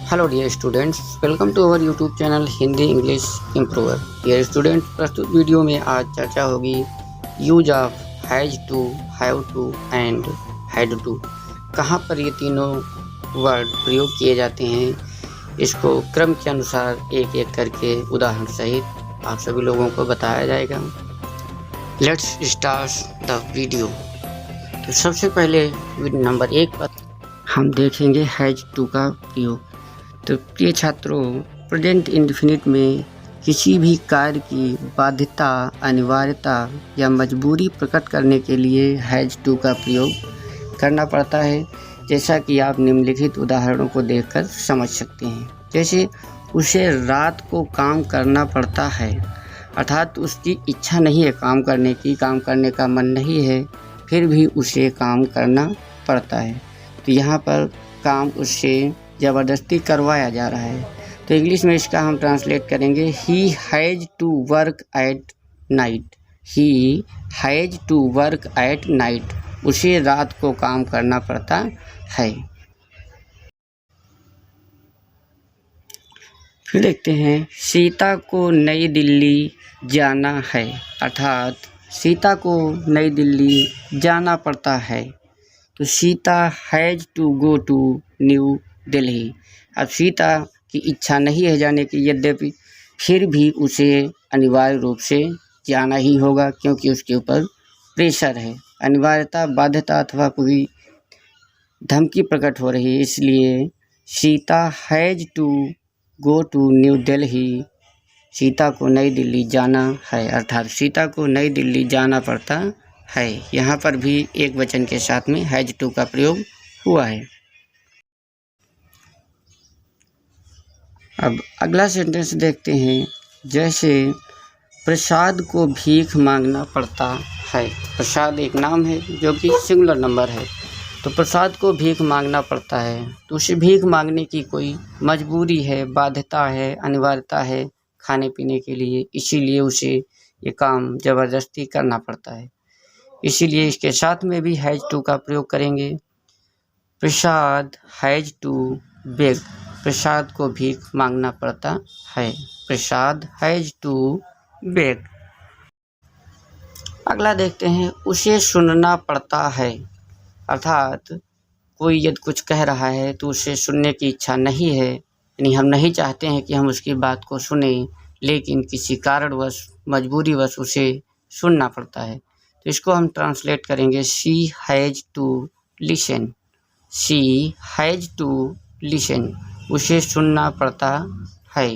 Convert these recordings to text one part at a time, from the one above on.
Hello dear students, welcome to our YouTube channel Hindi English improver. Dear student, प्रस्तुत video में आज चर्चा होगी use of has to, have to and had to. कहाँ पर ये तीनों वर्ड प्रयोग किए जाते हैं, इसको क्रम के अनुसार एक एक करके उदाहरण सहित आप सभी लोगों को बताया जाएगा। Let's start the video. तो सबसे पहले नंबर 1 पर हम देखेंगे हैज टू का प्रयोग। तो प्रिय छात्रों, प्रेजेंट इंडेफिनिट में किसी भी कार्य की बाध्यता, अनिवार्यता या मजबूरी प्रकट करने के लिए हैज टू का प्रयोग करना पड़ता है, जैसा कि आप निम्नलिखित उदाहरणों को देखकर समझ सकते हैं। जैसे उसे रात को काम करना पड़ता है, अर्थात उसकी इच्छा नहीं है काम करने की, काम करने का मन नहीं है, फिर भी उसे काम करना पड़ता है। तो यहाँ पर काम उससे ज़बरदस्ती करवाया जा रहा है। तो इंग्लिश में इसका हम ट्रांसलेट करेंगे he has to work at night. He has to work at night. उसे रात को काम करना पड़ता है। फिर देखते हैं सीता को नई दिल्ली जाना है, अर्थात सीता को नई दिल्ली जाना पड़ता है। तो Sita has to go to New Delhi. अब सीता की इच्छा नहीं है जाने की, यद्यपि फिर भी उसे अनिवार्य रूप से जाना ही होगा, क्योंकि उसके ऊपर प्रेशर है, अनिवार्यता, बाध्यता अथवा कोई धमकी प्रकट हो रही है, इसलिए Sita has to go to New Delhi. सीता को नई दिल्ली जाना है, अर्थात सीता को नई दिल्ली जाना पड़ता है। यहाँ पर भी एक वचन के साथ में हैज़ टू का प्रयोग हुआ है। अब अगला सेंटेंस देखते हैं। जैसे प्रसाद को भीख मांगना पड़ता है। प्रसाद एक नाम है जो कि सिंगुलर नंबर है। तो प्रसाद को भीख मांगना पड़ता है, तो उसे भीख मांगने की कोई मजबूरी है, बाध्यता है, अनिवार्यता है खाने पीने के लिए, इसीलिए उसे ये काम ज़बरदस्ती करना पड़ता है। इसीलिए इसके साथ में भी हैज़ टू का प्रयोग करेंगे। प्रसाद हैज़ टू बेग। प्रसाद को भीख मांगना पड़ता है। प्रसाद हैज़ टू बेग। अगला देखते हैं उसे सुनना पड़ता है, अर्थात कोई यदि कुछ कह रहा है तो उसे सुनने की इच्छा नहीं है, यानी हम नहीं चाहते हैं कि हम उसकी बात को सुने, लेकिन किसी कारणवश, मजबूरीवश उसे सुनना पड़ता है। तो इसको हम ट्रांसलेट करेंगे she has to listen. She has to listen. उसे सुनना पड़ता है।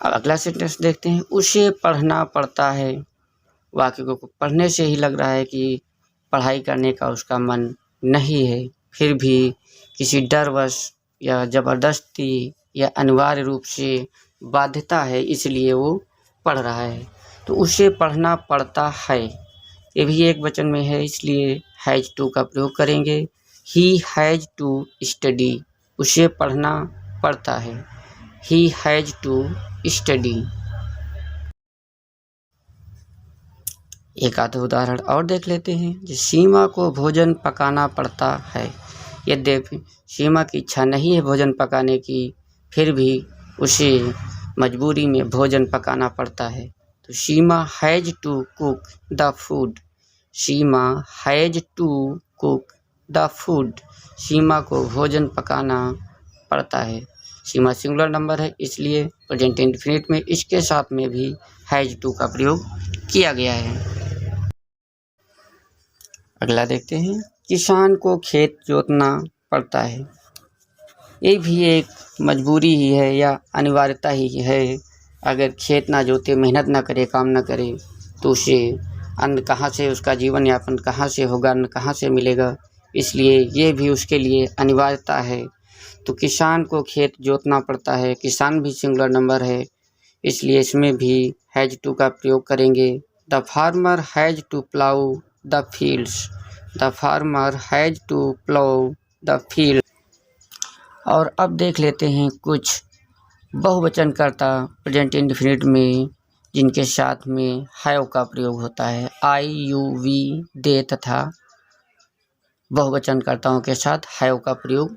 अब अगला सेंटेंस देखते हैं उसे पढ़ना पड़ता है। वाक्य को पढ़ने से ही लग रहा है कि पढ़ाई करने का उसका मन नहीं है, फिर भी किसी डरवश या ज़बरदस्ती या अनिवार्य रूप से बाध्यता है, इसलिए वो पढ़ रहा है। तो उसे पढ़ना पड़ता है, ये भी एक वचन में है, इसलिए हैज़ टू का प्रयोग करेंगे। He has to study. उसे पढ़ना पड़ता है। He has to study. एक आधा उदाहरण और देख लेते हैं। सीमा को भोजन पकाना पड़ता है। यद्यपि सीमा की इच्छा नहीं है भोजन पकाने की, फिर भी उसे मजबूरी में भोजन पकाना पड़ता है। तो Seema has to cook the food. Seema has to cook the food. Seema को भोजन पकाना पड़ता है। सीमा सिंगुलर नंबर है, इसलिए प्रेजेंट इंडेफिनिट में इसके साथ में भी हैज़ टू का प्रयोग किया गया है। अगला देखते हैं किसान को खेत जोतना पड़ता है। ये भी एक मजबूरी ही है या अनिवार्यता ही है। अगर खेत ना जोते, मेहनत ना करे, काम ना करे, तो उसे अन्न कहाँ से, उसका जीवन यापन कहाँ से होगा, अन्न कहाँ से मिलेगा, इसलिए ये भी उसके लिए अनिवार्यता है। तो किसान को खेत जोतना पड़ता है। किसान भी सिंगुलर नंबर है, इसलिए इसमें भी हैज़ टू का प्रयोग करेंगे। The farmer has to plough the fields. The farmer has to plough the field. और अब देख लेते हैं कुछ बहुवचनकर्ता प्रेजेंट इंडेफिनिट में जिनके साथ में हैव का प्रयोग होता है। आई, यू, वी, दे तथा बहुवचनकर्ताओं के साथ हैव का प्रयोग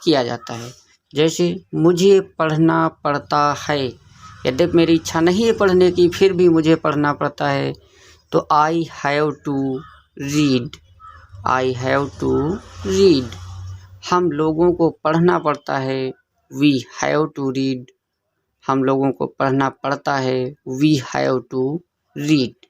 किया जाता है। जैसे मुझे पढ़ना पड़ता है, यद्यपि मेरी इच्छा नहीं है पढ़ने की फिर भी मुझे पढ़ना पड़ता है, तो I have to read, I have to read. हम लोगों को पढ़ना पड़ता है, वी हैव टू रीड, हम लोगों को पढ़ना पड़ता है, वी हैव टू रीड।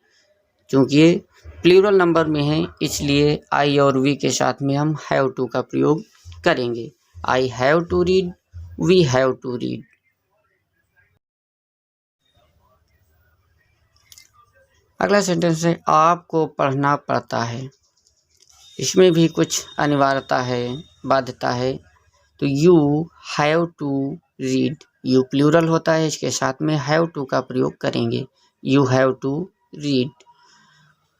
क्योंकि ये प्लूरल नंबर में है इसलिए आई और वी के साथ में हम हैव टू का प्रयोग करेंगे। I have to read, we have to read. अगला सेंटेंस है आपको पढ़ना पड़ता है। इसमें भी कुछ अनिवार्यता है, बाध्यता है। तो you have to read, you plural होता है, इसके साथ में हैव टू का प्रयोग करेंगे, यू हैव टू रीड।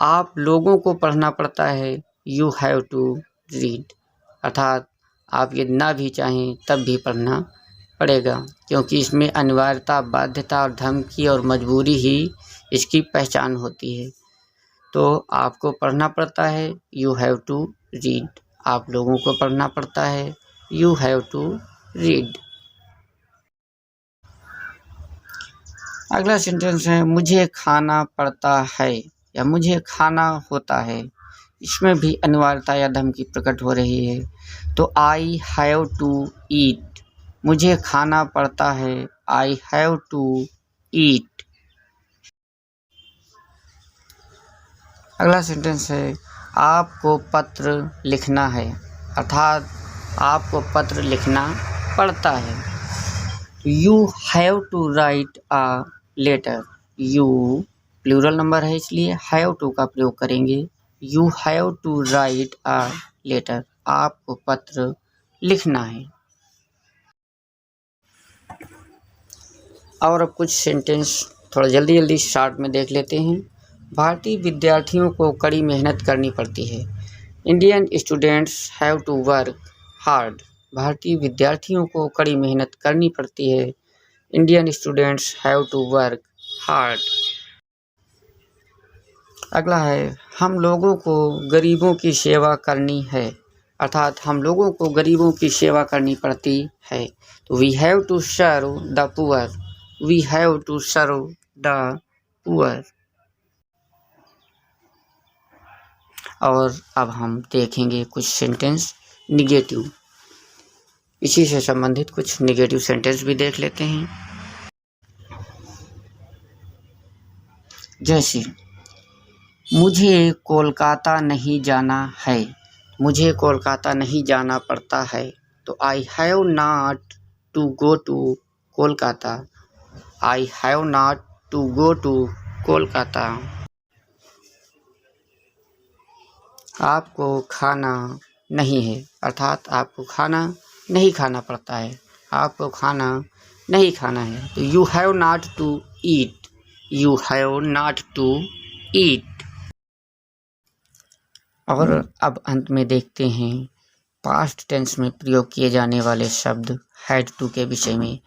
आप लोगों को पढ़ना पड़ता है, यू हैव टू रीड, अर्थात आप यदि ना भी चाहें तब भी पढ़ना पड़ेगा, क्योंकि इसमें अनिवार्यता, बाध्यता और धमकी और मजबूरी ही इसकी पहचान होती है। तो आपको पढ़ना पड़ता है, यू हैव टू रीड, आप लोगों को पढ़ना पड़ता है, यू हैव टू रीड। अगला सेंटेंस है मुझे खाना पड़ता है या मुझे खाना होता है। इसमें भी अनिवार्यता या धमकी प्रकट हो रही है। तो आई हैव टू ईट, मुझे खाना पड़ता है, आई हैव टू ईट। अगला सेंटेंस है आपको पत्र लिखना है, अर्थात आपको पत्र लिखना पड़ता है। You have to write a letter, you plural number है इसलिए हैव टू का प्रयोग करेंगे, you have to write a letter, आपको पत्र लिखना है। और अब कुछ सेंटेंस थोड़ा जल्दी जल्दी शॉर्ट में देख लेते हैं। भारतीय विद्यार्थियों को कड़ी मेहनत करनी पड़ती है, Indian students have to work hard, भारतीय विद्यार्थियों को कड़ी मेहनत करनी पड़ती है, Indian students have to work hard. अगला है हम लोगों को गरीबों की सेवा करनी है, अर्थात हम लोगों को गरीबों की सेवा करनी पड़ती है। तो we have to serve the poor, we have to serve the poor. और अब हम देखेंगे कुछ सेंटेंस निगेटिव, इसी से संबंधित कुछ निगेटिव सेंटेंस भी देख लेते हैं। जैसे मुझे कोलकाता नहीं जाना है, मुझे कोलकाता नहीं जाना पड़ता है, तो I have not to go to Kolkata, I have not to go to Kolkata. आपको खाना नहीं है, अर्थात आपको खाना नहीं खाना पड़ता है, आपको खाना नहीं खाना है। तो you have not to eat, you have not to eat. और अब अंत में देखते हैं पास्ट टेंस में प्रयोग किए जाने वाले शब्द हैड टू के विषय में।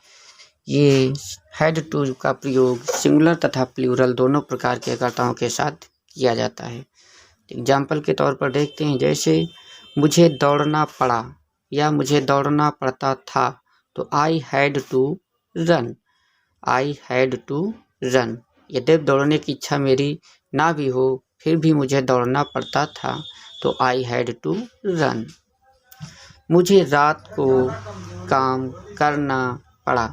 ये हैड टू का प्रयोग सिंगुलर तथा प्लूरल दोनों प्रकार के कर्ताओं के साथ किया जाता है। एग्जाम्पल के तौर पर देखते हैं, जैसे मुझे दौड़ना पड़ा या मुझे दौड़ना पड़ता था, तो I had to run, I had to run. यद्यपि दौड़ने की इच्छा मेरी ना भी हो फिर भी मुझे दौड़ना पड़ता था, तो आई हैड टू रन। मुझे रात को काम करना पड़ा,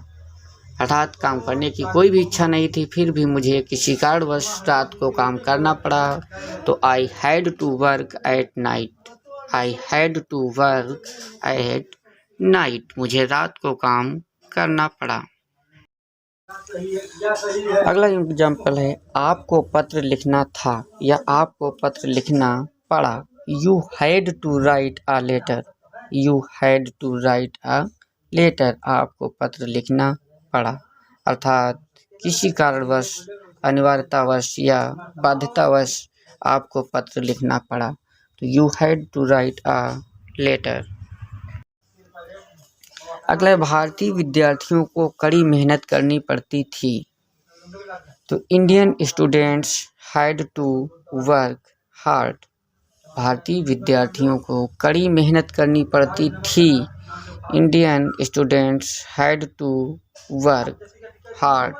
अर्थात काम करने की कोई भी इच्छा नहीं थी फिर भी मुझे किसी कारणवश रात को काम करना पड़ा, तो I had to work at night, I had to work at night, मुझे रात को काम करना पड़ा। अगला एग्जाम्पल है आपको पत्र लिखना था या आपको पत्र लिखना पड़ा। You had to write a letter, you had to write a letter, आपको पत्र लिखना पड़ा, अर्थात किसी कारणवश, अनिवार्यतावश या बाध्यतावश आपको पत्र लिखना पड़ा। तो you had to write a letter. अगला भारतीय विद्यार्थियों को कड़ी मेहनत करनी पड़ती थी, तो Indian students had to work hard, भारतीय विद्यार्थियों को कड़ी मेहनत करनी पड़ती थी, Indian students had to work hard.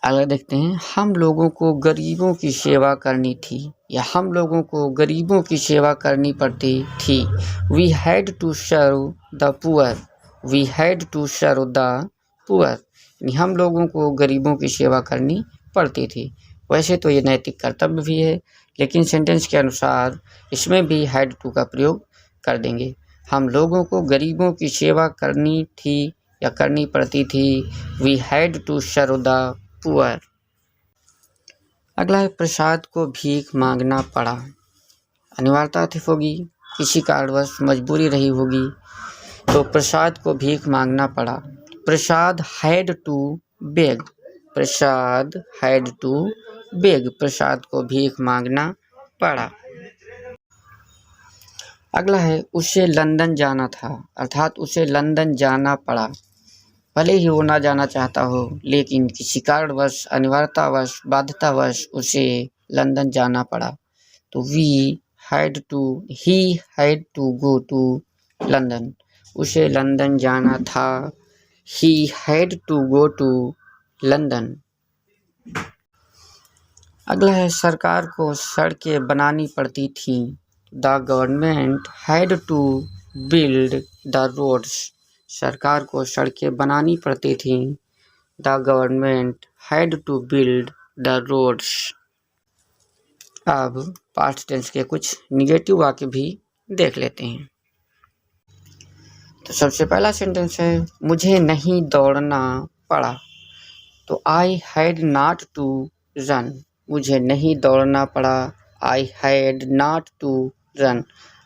अगला देखते हैं, हम लोगों को गरीबों की सेवा करनी थी या हम लोगों को गरीबों की सेवा करनी पड़ती थी। We had to serve the poor. We had to serve the poor, यानी हम लोगों को गरीबों की सेवा करनी पड़ती थी। वैसे तो ये नैतिक कर्तव्य भी है, लेकिन सेंटेंस के अनुसार इसमें भी हैड टू का प्रयोग कर देंगे। हम लोगों को गरीबों की सेवा करनी थी या करनी पड़ती थी। We had to serve the poor. अगला है, प्रसाद को भीख मांगना पड़ा। अनिवार्यता थी होगी, किसी कारणवश मजबूरी रही होगी, तो प्रसाद को भीख मांगना पड़ा। Prasad had to beg. Prasad had to beg, Prasad को भीख मांगना पड़ा। अगला है, उसे लंदन जाना था, अर्थात उसे लंदन जाना पड़ा। भले ही वो ना जाना चाहता हो, लेकिन किसी कारणवश, अनिवार्यतावश, बाध्यतावश उसे लंदन जाना पड़ा। तो he had to go to London. उसे लंदन जाना था। He had to go to London. अगला है, सरकार को सड़कें बनानी पड़ती थी। The government had to build the roads. सरकार को सड़कें बनानी पड़ती थी। The government had to build the roads. अब पास्ट टेंस के कुछ निगेटिव वाक्य भी देख लेते हैं। तो सबसे पहला सेंटेंस है, मुझे नहीं दौड़ना पड़ा। तो I had not to run. मुझे नहीं दौड़ना पड़ा। I had not to run.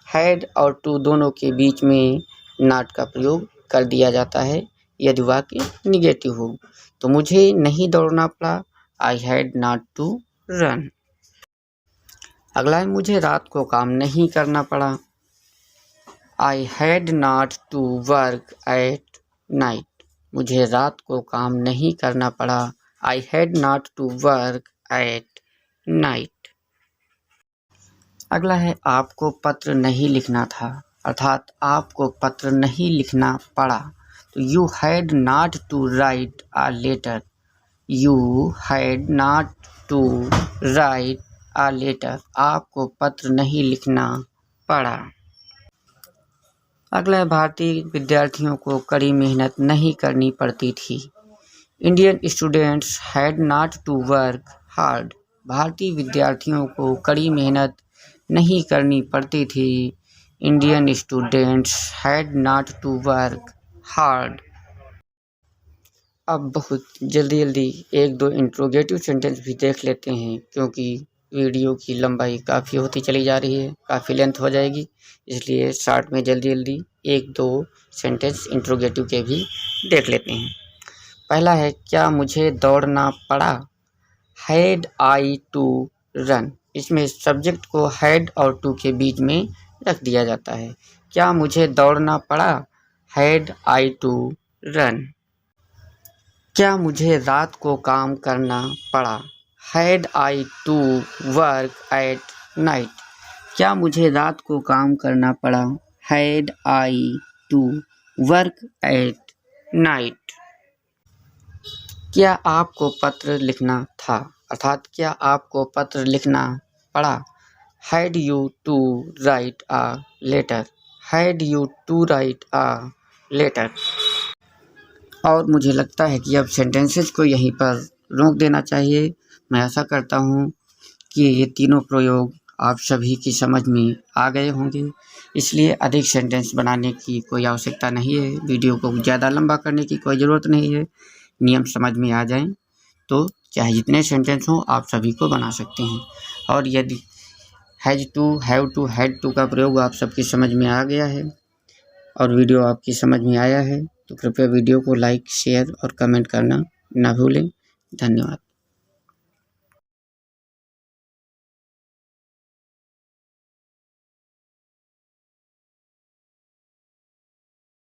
Had और टू दोनों के बीच में नॉट का प्रयोग कर दिया जाता है यदि वाक्य निगेटिव हो। तो मुझे नहीं दौड़ना पड़ा। I had not to run. अगला है, मुझे रात को काम नहीं करना पड़ा। I had not to work at night. मुझे रात को काम नहीं करना पड़ा। I had not to work at night. अगला है, आपको पत्र नहीं लिखना था, अर्थात आपको पत्र नहीं लिखना पड़ा। तो you had not to write a letter. You had not to write a letter. आपको पत्र नहीं लिखना पड़ा। अगला है, भारतीय विद्यार्थियों को कड़ी मेहनत नहीं करनी पड़ती थी। Indian students had not to work hard. भारतीय विद्यार्थियों को कड़ी मेहनत नहीं करनी पड़ती थी। Indian students had not to work hard. अब बहुत जल्दी एक दो इंट्रोगेटिव सेंटेंस भी देख लेते हैं, क्योंकि वीडियो की लंबाई काफ़ी होती चली जा रही है, काफ़ी लेंथ हो जाएगी, इसलिए शॉर्ट में जल्दी एक दो सेंटेंस इंट्रोगेटिव के भी देख लेते हैं। पहला है, क्या मुझे दौड़ना पड़ा। Had I to run. इसमें सब्जेक्ट को हैड और टू के बीच में रख दिया जाता है। क्या मुझे दौड़ना पड़ा। Had I to run. क्या मुझे रात को काम करना पड़ा। Had I to work at night. क्या मुझे रात को काम करना पड़ा। Had I to work at night. क्या आपको पत्र लिखना था, अर्थात क्या आपको पत्र लिखना पड़ा। Had you to write a letter. Had you to write a letter. और मुझे लगता है कि अब सेंटेंसेस को यहीं पर रोक देना चाहिए। मैं आशा करता हूँ कि ये तीनों प्रयोग आप सभी की समझ में आ गए होंगे, इसलिए अधिक सेंटेंस बनाने की कोई आवश्यकता नहीं है। वीडियो को ज़्यादा लंबा करने की कोई ज़रूरत नहीं है। नियम समझ में आ जाएं तो चाहे जितने सेंटेंस हों आप सभी को बना सकते हैं। और यदि has to, have to, had to का प्रयोग आप सबकी समझ में आ गया है और वीडियो आपकी समझ में आया है, तो कृपया वीडियो को लाइक, शेयर और कमेंट करना ना भूलें। धन्यवाद।